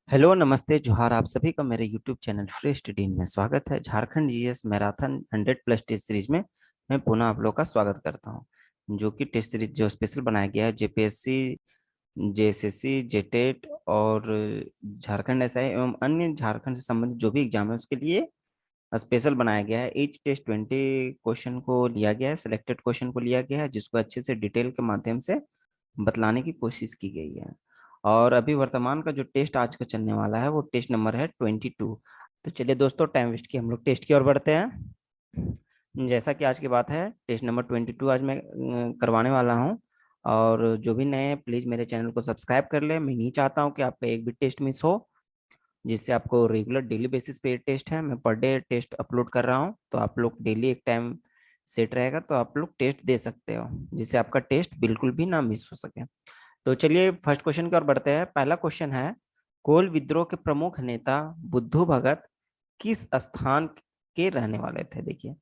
Hello नमस्ते जोहार आप सभी का मेरे यूट्यूब चैनल फ्री स्टडी में स्वागत है। Jharkhand GS marathon 100+ test series में मैं पुनः आप लोग का स्वागत करता हूं, जो कि टेस्ट सीरीज जो स्पेशल बनाया गया है जेपीएससी, जेएसएससी, जेटेट और झारखंड एसआई एवं अन्य झारखंड से संबंधित जो भी एग्जाम है उसके लिए स्पेशल बनाया गया है। ईच टेस्ट 20 क्वेश्चन को लिया गया है, सिलेक्टेड क्वेश्चन को लिया गया है, जिसको अच्छे से डिटेल के माध्यम से बतलाने की कोशिश की गई है। और अभी वर्तमान का जो टेस्ट आज का चलने वाला है वो टेस्ट नंबर है 22। तो चलिए दोस्तों, टाइम वेस्ट किए हम लोग टेस्ट की ओर बढ़ते हैं। जैसा कि आज की बात है, टेस्ट नंबर 22 आज मैं करवाने वाला हूँ। और जो भी नए हैं प्लीज मेरे चैनल को सब्सक्राइब कर ले। मैं नहीं चाहता हूँ कि आपका एक भी टेस्ट मिस हो, जिससे आपको रेगुलर डेली बेसिस पे टेस्ट है, मैं पर डे टेस्ट अपलोड कर रहा हूँ। तो आप लोग डेली एक टाइम सेट रहेगा तो आप लोग टेस्ट दे सकते हो, जिससे आपका टेस्ट बिल्कुल भी ना मिस हो सके। तो चलिए फर्स्ट क्वेश्चन की ओर बढ़ते हैं। पहला क्वेश्चन है, कोल विद्रोह के प्रमुख नेता बुद्धू भगत किस स्थान के रहने वाले थे? देखिए,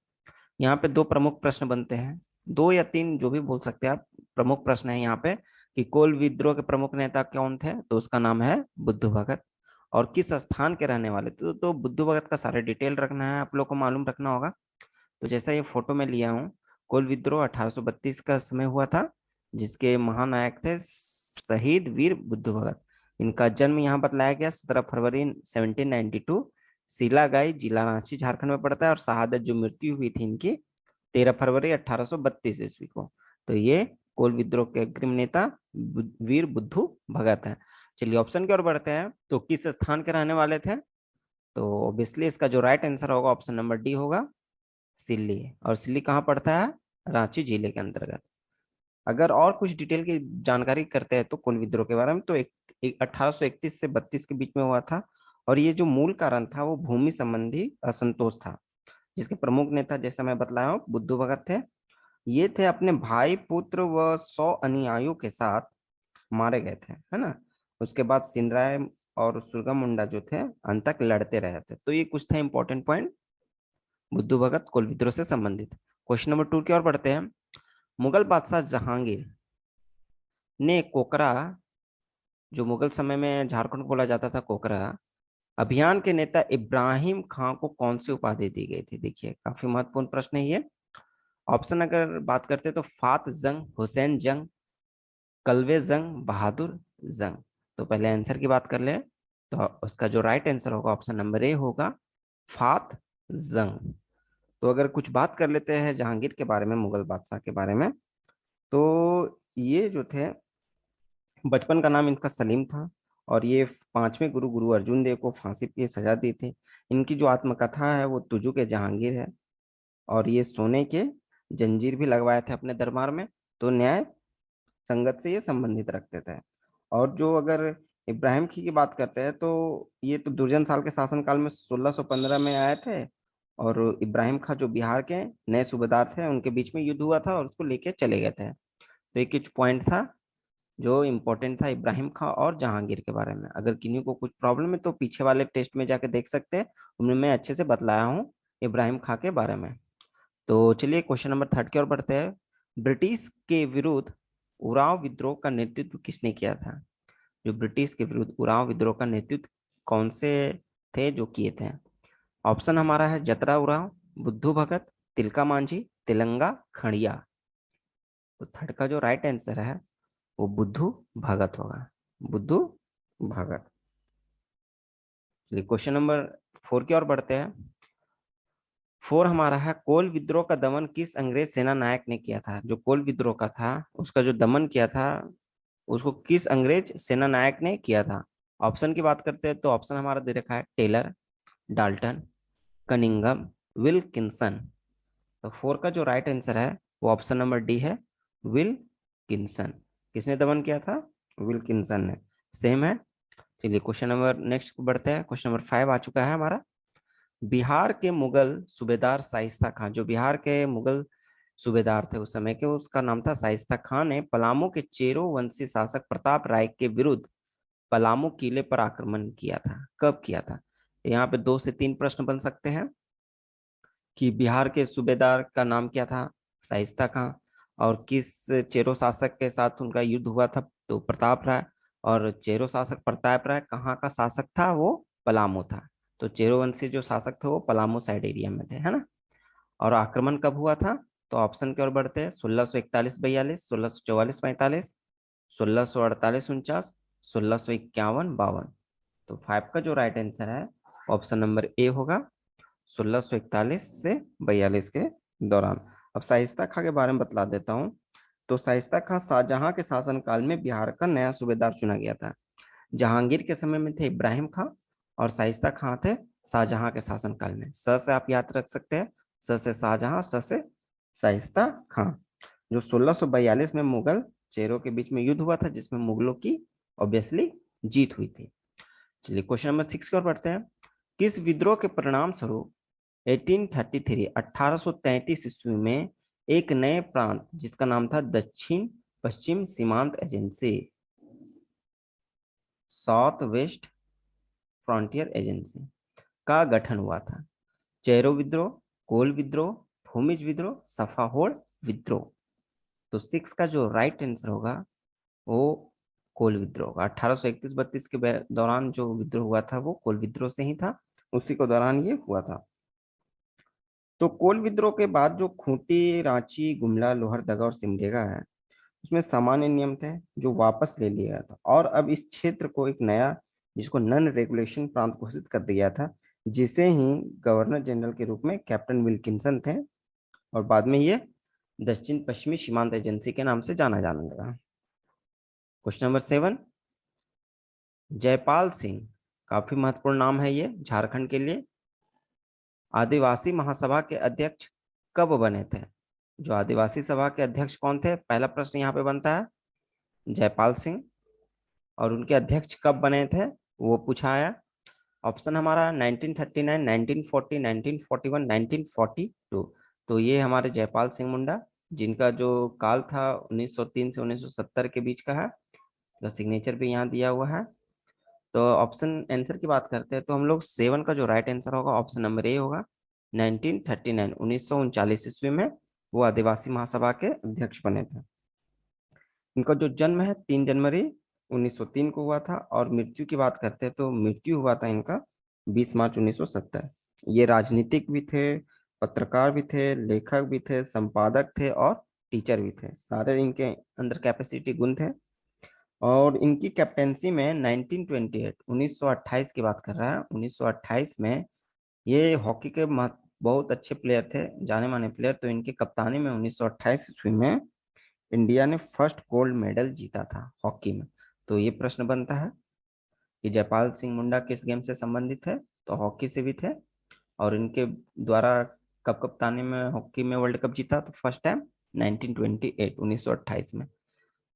यहाँ पे दो प्रमुख प्रश्न बनते हैं, दो या तीन जो भी बोल सकते हैं आप। प्रमुख प्रश्न है यहाँ पे कि कोल विद्रोह के प्रमुख नेता कौन थे, तो उसका नाम है बुद्धू भगत। और किस स्थान के रहने वाले थे, तो बुद्धू भगत का सारे डिटेल रखना है, आप लोग को मालूम रखना होगा। तो जैसा ये फोटो में लिया हूँ, कोल विद्रोह 1832 का समय हुआ था, जिसके महानायक थे शहीद वीर बुद्धू भगत। इनका जन्म यहाँ बतलाया गया 17 फरवरी 1792, सीलागाई जिला रांची झारखंड में पड़ता है। और शहादत जो मृत्यु हुई थी इनकी 13 फरवरी 1832 ईस्वी को। तो ये कोल विद्रोह के अग्रिम नेता वीर बुद्धू भगत है। चलिए ऑप्शन की ओर बढ़ते हैं। तो किस स्थान के रहने वाले थे, तो ऑब्वियसली इसका जो राइट आंसर होगा ऑप्शन नंबर डी होगा, सिल्ली। और सिल्ली कहाँ पड़ता है? रांची जिले के अंतर्गत। अगर और कुछ डिटेल की जानकारी करते हैं तो कोल विद्रोह के बारे में, तो 1831 से 32 के बीच में हुआ था। और ये जो मूल कारण था वो भूमि संबंधी असंतोष था, जिसके प्रमुख नेता जैसा मैं बतलाया हूँ बुद्धू भगत थे। ये थे अपने भाई, पुत्र व 100 अनुयायियों के साथ मारे गए थे, है ना। उसके बाद सिंधराय और सुरगा मुंडा जो थे अंत तक लड़ते रहे थे। तो ये कुछ था इंपॉर्टेंट पॉइंट बुद्धू भगत कोल विद्रोह से संबंधित। क्वेश्चन नंबर 2 की ओर बढ़ते हैं। मुगल बादशाह जहांगीर ने कोकरा, जो मुगल समय में झारखंड को बोला जाता था कोकरा, अभियान के नेता इब्राहिम खां को कौन सी उपाधि दी गई थी? देखिए काफी महत्वपूर्ण प्रश्न है ये। ऑप्शन अगर बात करते हैं तो फात जंग, हुसैन जंग, कलवे जंग, बहादुर जंग। तो पहले आंसर की बात कर ले, तो उसका जो राइट आंसर होगा ऑप्शन नंबर ए होगा, फात जंग। तो अगर कुछ बात कर लेते हैं जहांगीर के बारे में, मुगल बादशाह के बारे में, तो ये जो थे, बचपन का नाम इनका सलीम था। और ये पांचवें गुरु गुरु अर्जुन देव को फांसी की सजा दी थी। इनकी जो आत्मकथा है वो तुजू के जहांगीर है। और ये सोने के जंजीर भी लगवाए थे अपने दरबार में। तो न्याय संगत से ये संबंधित रखते थे। और जो अगर इब्राहिम की बात करते हैं तो ये तो दुर्जन साल के शासनकाल में 1615 में आए थे। और इब्राहिम खां जो बिहार के नए सूबेदार थे, उनके बीच में युद्ध हुआ था और उसको लेके चले गए थे। तो एक कुछ पॉइंट था जो इम्पोर्टेंट था इब्राहिम खां और जहांगीर के बारे में। अगर किन्हीं को कुछ प्रॉब्लम है तो पीछे वाले टेस्ट में जाके देख सकते हैं, उनमें मैं अच्छे से बतलाया हूँ इब्राहिम खां के बारे में। तो चलिए क्वेश्चन नंबर 3 की ओर बढ़ते हैं। ब्रिटिश के विरुद्ध उराव विद्रोह का नेतृत्व किसने किया था? जो ब्रिटिश के विरुद्ध उराव विद्रोह का नेतृत्व कौन से थे जो किए थे? ऑप्शन हमारा है जतरा उराव, बुद्धू भगत, तिलका मांझी, तिलंगा खड़िया। तो थर्ड का जो राइट आंसर है वो बुद्धू भगत होगा, बुद्धू भगत। चलिए क्वेश्चन नंबर 4 की ओर बढ़ते हैं। 4 हमारा है, कोल विद्रोह का दमन किस अंग्रेज सेना नायक ने किया था? जो कोल विद्रोह का था उसका जो दमन किया था उसको किस अंग्रेज सेना नायक ने किया था? ऑप्शन की बात करते हैं तो ऑप्शन हमारा दे रखा है टेलर, डाल्टन, कनिंगम, विल्किंसन। तो 4 का जो राइट आंसर है वो ऑप्शन नंबर डी है, विल्किंसन। किसने दमन किया था? विल्किंसन ने। सेम है। चलिए क्वेश्चन नंबर नेक्स्ट बढ़ते हैं। क्वेश्चन नंबर 5 आ चुका है हमारा। बिहार के मुगल सूबेदार शाइस्ता खान, जो बिहार के मुगल सूबेदार थे उस समय के, उसका नाम था शाइस्ता खान, ने पलामू के चेरो वंशी शासक प्रताप राय के विरुद्ध पलामू किले पर आक्रमण किया था। कब किया था? यहाँ पे 2 से 3 प्रश्न बन सकते हैं कि बिहार के सूबेदार का नाम क्या था? शाइस्ता खां। और किस चेरो शासक के साथ उनका युद्ध हुआ था? तो प्रताप राय। और चेरो शासक प्रताप राय कहाँ का शासक था, वो पलामू था। तो चेरोवंशी जो शासक थे वो पलामू साइड एरिया में थे, है ना। और आक्रमण कब हुआ था, तो ऑप्शन की ओर बढ़ते हैं। 1641-42, 1644-45, 1648-49, 1651-52। तो 5 का जो राइट आंसर है ऑप्शन नंबर ए होगा, 1641 से 42 के दौरान। अब शाइस्ता खां के बारे में बतला देता हूँ। तो शाइस्ता खां शाहजहां के शासनकाल में बिहार का नया सूबेदार चुना गया था। जहांगीर के समय में थे इब्राहिम खां, और शाइस्ता खां थे शाहजहां के शासनकाल में। स से आप याद रख सकते हैं, स से शाहजहां, स से शाइस्ता खां। जो 1642 में मुगल चेरों के बीच में युद्ध हुआ था, जिसमें मुगलों की ऑब्वियसली जीत हुई थी। चलिए क्वेश्चन नंबर 6 की ओर बढ़ते हैं। किस विद्रोह के परिणाम स्वरूप 1833 ईस्वी में एक नए प्रांत जिसका नाम था दक्षिण पश्चिम सीमांत agency, south west frontier agency का गठन हुआ था? चेरो विद्रोह, कोल विद्रोह, भूमिज विद्रोह, सफाहोड़ विद्रोह। तो 6 का जो राइट आंसर होगा वो कोल विद्रोह होगा। 1831-32 के दौरान जो विद्रोह हुआ था वो कोल विद्रोह से ही था, उसी के दौरान ये हुआ था। तो कोल विद्रोह के बाद जो खूंटी, रांची, गुमला, लोहरदगा और सिमडेगा है, उसमें सामान्य नियम थे जो वापस ले लिया गया था, और अब इस क्षेत्र को एक नया, जिसको नन रेगुलेशन प्रांत घोषित कर दिया था, जिसे ही गवर्नर जनरल के रूप में कैप्टन विल्किंसन थे, और बाद में ये दक्षिण पश्चिमी सीमांत एजेंसी के नाम से जाना जाने लगा। क्वेश्चन नंबर 7, जयपाल सिंह, काफी महत्वपूर्ण नाम है ये झारखंड के लिए। आदिवासी महासभा के अध्यक्ष कब बने थे? जो आदिवासी सभा के अध्यक्ष कौन थे, पहला प्रश्न यहाँ पे बनता है, जयपाल सिंह। और उनके अध्यक्ष कब बने थे वो पूछा आया। ऑप्शन हमारा 1939, 1940, 1941, 1942। तो ये हमारे जयपाल सिंह मुंडा, जिनका जो काल था 1903 से 1970 के बीच का है। तो सिग्नेचर भी यहाँ दिया हुआ है। तो ऑप्शन आंसर की बात करते हैं तो हम लोग 7 का जो राइट आंसर होगा ऑप्शन नंबर ए होगा। 1939, 1939 ईस्वी में वो आदिवासी महासभा के अध्यक्ष बने थे। इनका जो जन्म है 3 जनवरी 1903 को हुआ था, और मृत्यु की बात करते हैं तो मृत्यु हुआ था इनका 20 मार्च 1970। ये राजनीतिक भी थे, पत्रकार भी थे, लेखक भी थे, संपादक थे और टीचर भी थे। सारे इनके अंदर कैपेसिटी गुण थे। और इनकी कैप्टेंसी में 1928 1928 की बात कर रहा है, 1928 में ये हॉकी के बहुत अच्छे प्लेयर थे, जाने माने प्लेयर। तो इनकी कप्तानी में 1928 ईस्वी में इंडिया ने फर्स्ट गोल्ड मेडल जीता था हॉकी में। तो ये प्रश्न बनता है कि जयपाल सिंह मुंडा किस गेम से संबंधित है, तो हॉकी से भी थे। और इनके द्वारा कब कप्तानी में हॉकी में वर्ल्ड कप जीता, तो फर्स्ट टाइम 1928 1928 में।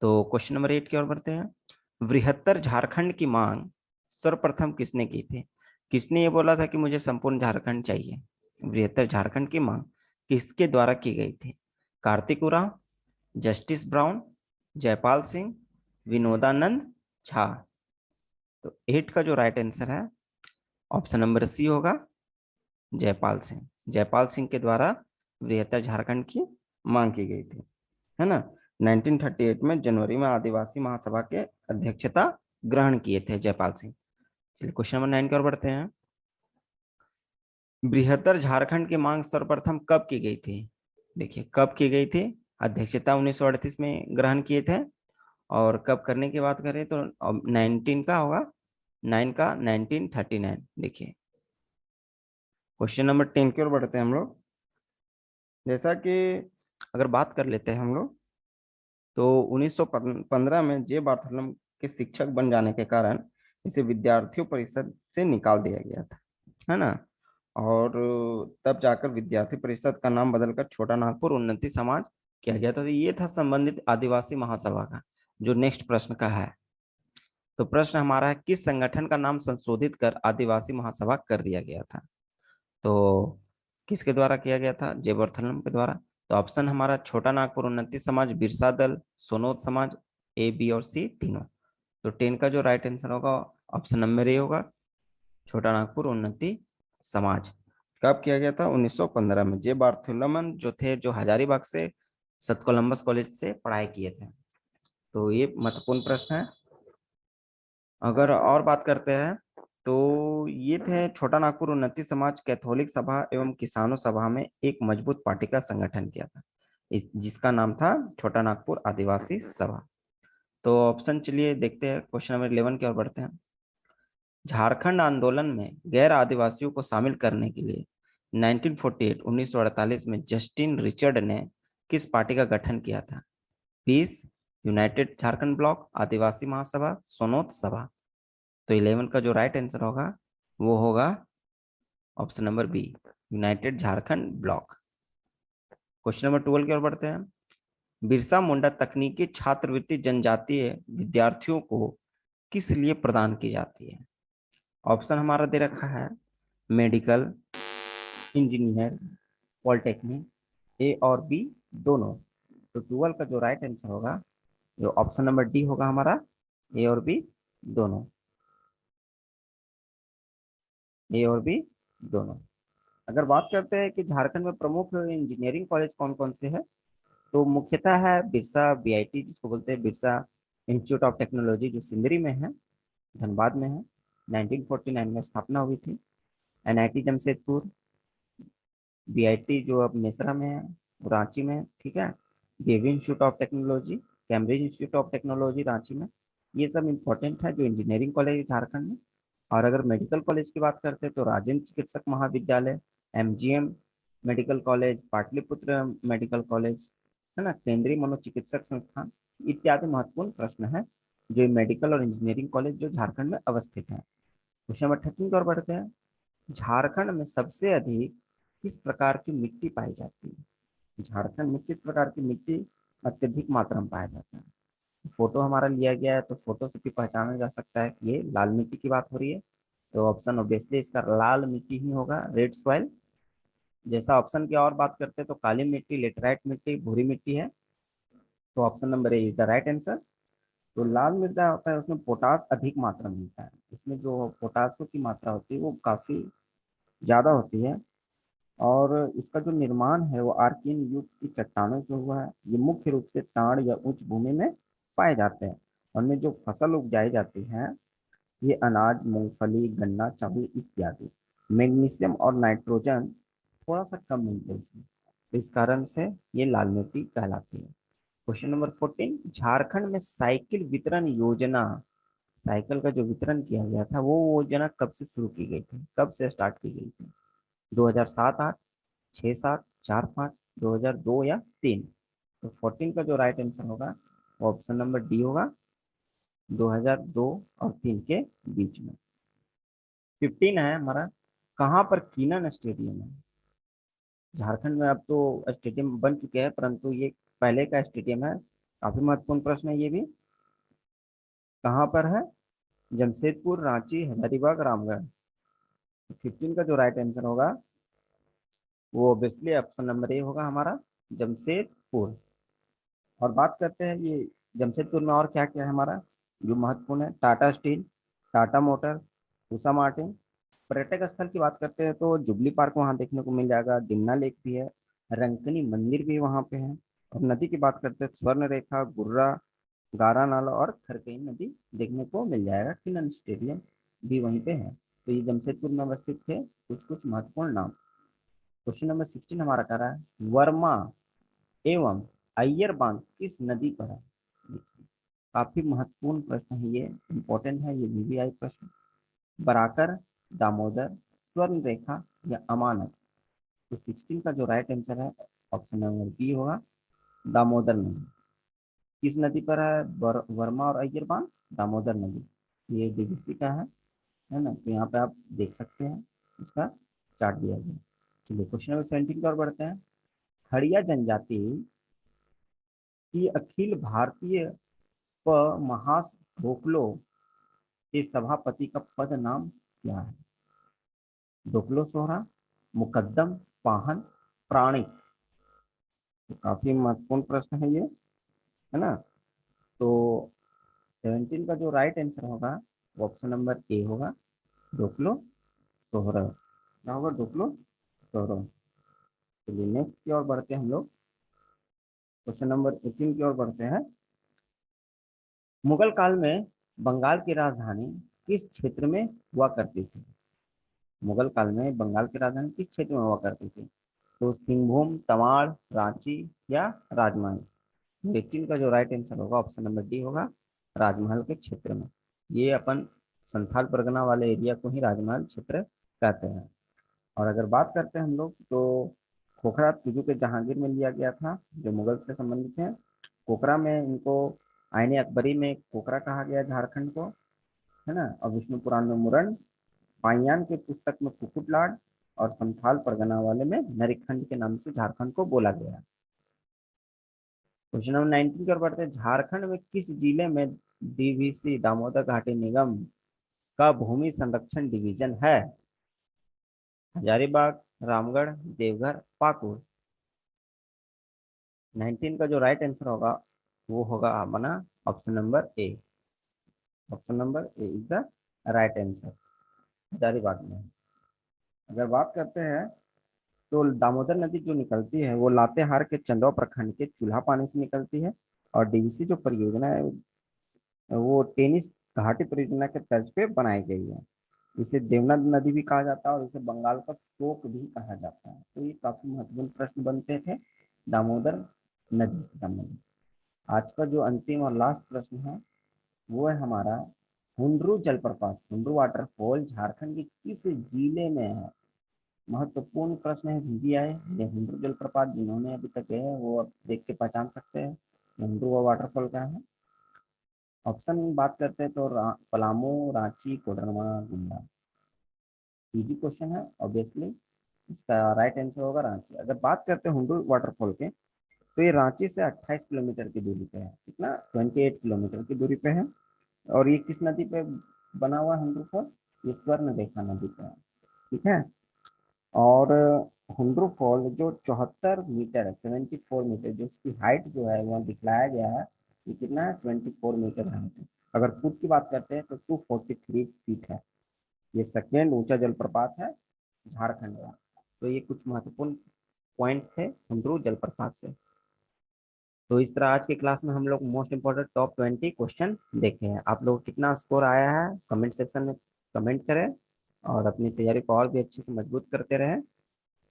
तो क्वेश्चन नंबर 8 की ओर बढ़ते हैं। बृहत्तर झारखंड की मांग सर्वप्रथम किसने की थी? किसने ये बोला था कि मुझे संपूर्ण झारखंड चाहिए? बृहत्तर झारखंड की मांग किसके द्वारा की गई थी? Kartik Oraon, justice brown, Jaipal Singh, Vinodanand Jha. तो 8 का जो राइट आंसर है ऑप्शन नंबर सी होगा, जयपाल सिंह। जयपाल सिंह के द्वारा बृहत्तर झारखंड की मांग की गई थी, है ना। 1938 में जनवरी में आदिवासी महासभा के अध्यक्षता ग्रहण किए थे जयपाल सिंह। चलिए क्वेश्चन नंबर 9 की ओर बढ़ते हैं। बृहत्तर झारखंड की मांग सर्वप्रथम कब की गई थी? देखिए कब की गई थी। अध्यक्षता 1938 में ग्रहण किए थे। और कब करने की बात करें तो 19 का होगा, 9 का 1939। देखिए क्वेश्चन नंबर 10 की ओर बढ़ते हैं हम लोग। जैसा कि अगर बात कर लेते हैं हम लोग, तो 1915 में जे बार्थोलम के शिक्षक बन जाने के कारण इसे विद्यार्थियों परिषद से निकाल दिया गया था, है ना। और तब जाकर विद्यार्थी परिषद का नाम बदलकर छोटा नागपुर उन्नति समाज किया गया था। तो ये था संबंधित आदिवासी महासभा का। जो नेक्स्ट प्रश्न का है, तो प्रश्न हमारा है किस संगठन का नाम संशोधित कर आदिवासी महासभा कर दिया गया था? तो किसके द्वारा किया गया था? जेबर्थलम के द्वारा। तो ऑप्शन हमारा छोटा नागपुर उन्नति समाज, बिरसा दल, सोनोद समाज, ए, बी और सी तीनों। तो 10 का जो राइट आंसर होगा ऑप्शन नंबर ए होगा, छोटा नागपुर उन्नति समाज। कब किया गया था? 1915 में। जे बार्थोलोमन जो थे, जो हजारीबाग से सत कोलम्बस कॉलेज से पढ़ाई किए थे। तो ये महत्वपूर्ण प्रश्न है। अगर और बात करते हैं तो ये थे छोटा नागपुर उन्नति समाज कैथोलिक सभा एवं किसानों सभा में एक मजबूत पार्टी का संगठन किया था, इस जिसका नाम था छोटा नागपुर आदिवासी सभा। तो ऑप्शन चलिए देखते हैं, क्वेश्चन नंबर 11 की ओर बढ़ते हैं। झारखंड आंदोलन में गैर आदिवासियों को शामिल करने के लिए 1948 में जस्टिन रिचर्ड ने किस पार्टी का गठन किया था? पीस, यूनाइटेड झारखंड ब्लॉक, आदिवासी महासभा, सोनोत सभा। तो 11 का जो राइट आंसर होगा वो होगा option number B, united Jharkhand block. Question number 12 की ओर बढ़ते हैं। बिरसा मुंडा तकनीकी छात्रवृत्ति जनजातीय विद्यार्थियों को किस लिए प्रदान की जाती है? ऑप्शन हमारा दे रखा है मेडिकल, इंजीनियर, पॉलिटेक्निक, ए और बी दोनों। तो 12 का जो राइट आंसर होगा जो ऑप्शन नंबर डी होगा हमारा, ए और बी दोनों, ए और बी दोनों। अगर बात करते हैं कि झारखंड में प्रमुख इंजीनियरिंग कॉलेज कौन कौन से हैं, तो मुख्यतः है बिरसा बीआईटी जिसको बोलते हैं बिरसा इंस्टीट्यूट ऑफ टेक्नोलॉजी, जो सिंदरी में है, धनबाद में है, 1949 में स्थापना हुई थी। एनआईटी जमशेदपुर, बीआईटी जो अब मेसरा में है, रांची में, ठीक है। Devi institute of technology, Cambridge institute of technology Ranchi में। ये सब इंपॉर्टेंट है जो इंजीनियरिंग कॉलेज है झारखंड में। और अगर मेडिकल कॉलेज की बात करते हैं तो राजेंद्र चिकित्सक महाविद्यालय, MGM medical college, Pataliputra medical college, है ना, केंद्रीय मनोचिकित्सक संस्थान इत्यादि महत्वपूर्ण प्रश्न है जो मेडिकल और इंजीनियरिंग कॉलेज जो झारखंड में अवस्थित है। क्वेश्चन नंबर 13 की ओर बढ़ते हैं। झारखंड में सबसे अधिक किस प्रकार की मिट्टी पाई जाती है? झारखंड में किस प्रकार की मिट्टी अत्यधिक मात्रा में पाया जाता है? फोटो हमारा लिया गया है तो फोटो से भी पहचाना जा सकता है कि ये लाल मिट्टी की बात हो रही है। तो ऑप्शन ऑब्वियसली इसका लाल मिट्टी ही होगा, रेड सॉइल। जैसा ऑप्शन की और बात करते हैं तो काली मिट्टी, लेटराइट मिट्टी, भूरी मिट्टी है। तो option number A is the right answer. तो लाल मृदा होता है उसमें पोटास अधिक मात्रा में मिलता है, इसमें जो पोटासो की मात्रा होती है वो काफी ज्यादा होती है। और इसका जो निर्माण है वो आर्कियन युग की चट्टानों से हुआ है। ये मुख्य रूप से टाड़ या उच्च भूमि में पाए जाते हैं। उनमें जो फसल उगाई जाती है ये अनाज, मूंगफली, गन्ना, चावल इत्यादि। मैग्नीशियम और नाइट्रोजन थोड़ा सा कम मिलते हैं इसमें, तो इस कारण से ये लाल मिट्टी कहलाती है। Question number 14। झारखंड में साइकिल वितरण योजना, साइकिल का जो वितरण किया गया था वो योजना कब से शुरू की गई थी, कब से स्टार्ट की गई थी? 2007, 8, 6, 7, 4, 5, 2002 या 3। तो 14 का जो राइट आंसर होगा वो ऑप्शन नंबर डी होगा, 2002 और 3 के बीच में। 15 है हमारा, कहाँ पर कीनन स्टेडियम है? झारखंड में अब तो स्टेडियम बन चुके हैं परंतु ये पहले का स्टेडियम है, काफी महत्वपूर्ण प्रश्न है ये भी। कहाँ पर है? जमशेदपुर, रांची, हजारीबाग, रामगढ़। 15 का जो राइट आंसर होगा वो ऑब्वियसली ऑप्शन नंबर ए होगा हमारा, जमशेदपुर। और बात करते हैं ये जमशेदपुर में और क्या क्या है हमारा जो महत्वपूर्ण है। Tata steel, Tata motor, Usha Martin. पर्यटक स्थल की बात करते हैं तो जुबली पार्क वहाँ देखने को मिल जाएगा, डिमना लेक भी है, रंकनी मंदिर भी वहाँ पे है। और नदी की बात करते हैं स्वर्ण रेखा, गुर्रा, गारा नाला और खरकई नदी देखने को मिल जाएगा। किलन स्टेडियम भी वहीं पे है। तो ये जमशेदपुर में अवस्थित थे कुछ कुछ महत्वपूर्ण नाम। क्वेश्चन नंबर 16 हमारा कह रहा है वर्मा एवं अय्यर बांध किस नदी पर है? देखिए, काफी महत्वपूर्ण प्रश्न है ये, इंपॉर्टेंट है ये, वीवीआई प्रश्न। बराकर, दामोदर, स्वर्ण रेखा या अमानत। तो 16 का जो राइट आंसर है ऑप्शन नंबर बी होगा, दामोदर नदी। किस नदी पर है वर्मा और अय्यर बांध? दामोदर नदी। ये डीवीसी का है ना। तो यहाँ पे आप देख सकते हैं इसका चार्ट दिया गया। चलिए क्वेश्चन नंबर 17 की ओर बढ़ते हैं। खड़िया जनजाति की अखिल भारतीय प महास ढोकलो के सभापति का पद नाम क्या है? ढोकलो सोहरा, मुकद्दम, पाहन, प्राणी। तो काफी महत्वपूर्ण प्रश्न है ये, है ना। तो 17 का जो राइट आंसर होगा वो ऑप्शन नंबर ए होगा, ढोकलो सोहरा। क्या होगा? ढोकलो सोहरा। चलिए नेक्स्ट की ओर बढ़ते हैं हम लोग, क्वेश्चन नंबर 18 की ओर बढ़ते हैं। मुगल काल में बंगाल की राजधानी किस क्षेत्र में हुआ करती थी? मुगल काल में बंगाल की राजधानी किस क्षेत्र में हुआ करती थी? तो सिंहभूम, तमाड़, रांची या राजमहल। 18 का जो राइट आंसर होगा ऑप्शन नंबर डी होगा, राजमहल के क्षेत्र में। ये अपन संथाल परगना वाले एरिया को ही राजमहल क्षेत्र कहते हैं। और अगर बात करते हैं हम लोग तो खोखरा तुजू के जहांगीर में लिया गया था, जो मुगल से संबंधित है। कोकरा में इनको आईने अकबरी में कोकरा कहा गया झारखंड को, है ना। और विष्णु पुराण में मुरन, पाइयान की पुस्तक में कुकुटलाड, और संथाल परगना वाले में नरिखंड के नाम से झारखंड को बोला गया है। क्वेश्चन नंबर 19 की ओर बढ़ते हैं। झारखंड में किस जिले में डीवीसी दामोदर घाटी निगम का भूमि संरक्षण डिवीजन है? हजारीबाग, रामगढ़, देवघर, पाकुड़। 19 का जो राइट आंसर होगा वो होगा अपना option number A. Option number A is the right answer, Hazaribagh में। अगर बात करते हैं तो दामोदर नदी जो निकलती है वो लातेहार के चंदवा प्रखंड के चूल्हा पानी से निकलती है। और डीवीसी जो परियोजना है वो टेनिस घाटी परियोजना के तर्ज पे बनाई गई है। इसे देवनद नदी भी कहा जाता है और इसे बंगाल का शोक भी कहा जाता है। तो ये काफी महत्वपूर्ण प्रश्न बनते थे दामोदर नदी से संबंधित। आज का जो अंतिम और लास्ट प्रश्न है वो है हमारा, हुंडरू जलप्रपात, हुंडरू वाटरफॉल झारखंड के किस जिले में है? महत्वपूर्ण प्रश्न है VVI। ये हुंडरू जलप्रपात जिन्होंने अभी तक गए हैं वो अब देख के पहचान सकते हैं हुंडरू वाटरफॉल क्या है। ऑप्शन बात करते हैं तो पलामू, रांची, कोडरमा, गुमला। इजी क्वेश्चन है ऑब्वियसली। इसका राइट आंसर होगा रांची। अगर बात करते हैं हुंडरू वाटरफॉल के तो ये रांची से 28 किलोमीटर की दूरी पे है। कितना? 28 किलोमीटर की दूरी पे है। और ये किस नदी पे बना हुआ है हुंडरू फॉल? ये स्वर्ण रेखा नदी पे है। ठीक है। और हुंडरू फॉल जो 74 मीटर है, 74 मीटर, जो उसकी हाइट जो है वहाँ दिखलाया गया है, ये कितना है? 74 मीटर हाइट है। अगर फुट की बात करते हैं तो 243 फीट है। ये सेकेंड ऊंचा जलप्रपात है झारखंड का। तो ये कुछ महत्वपूर्ण पॉइंट थे हुंडरू जलप्रपात से। तो इस तरह आज की क्लास में हम लोग मोस्ट इंपोर्टेंट टॉप 20 क्वेश्चन देखे हैं। आप लोग कितना स्कोर आया है कमेंट सेक्शन में कमेंट करें और अपनी तैयारी को और भी अच्छे से मजबूत करते रहें।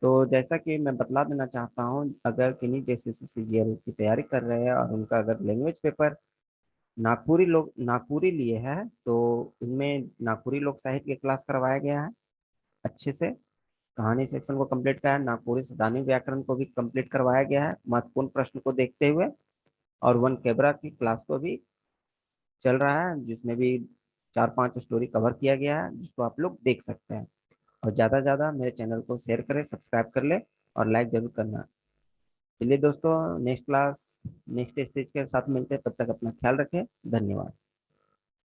तो जैसा कि मैं बतला देना चाहता हूँ, अगर किन्हीं JCC CGL की तैयारी कर रहे हैं और उनका अगर लैंग्वेज पेपर नागपुरी लिए है तो इनमें नागपुरी लोक साहित्य की क्लास करवाया गया है अच्छे से। कहानी सेक्शन को कंप्लीट किया है, नागपुरी सैद्धांतिक व्याकरण को भी कंप्लीट करवाया गया है महत्वपूर्ण प्रश्न को देखते हुए। और वन कैबरा की क्लास को भी चल रहा है जिसमें भी 4-5 स्टोरी कवर किया गया है जिसको आप लोग देख सकते हैं। और ज़्यादा से ज़्यादा मेरे चैनल को शेयर करें, सब्सक्राइब कर ले और लाइक जरूर करना। चलिए दोस्तों, नेक्स्ट स्टेज के साथ मिलते हैं, तब तक अपना ख्याल रखें। धन्यवाद।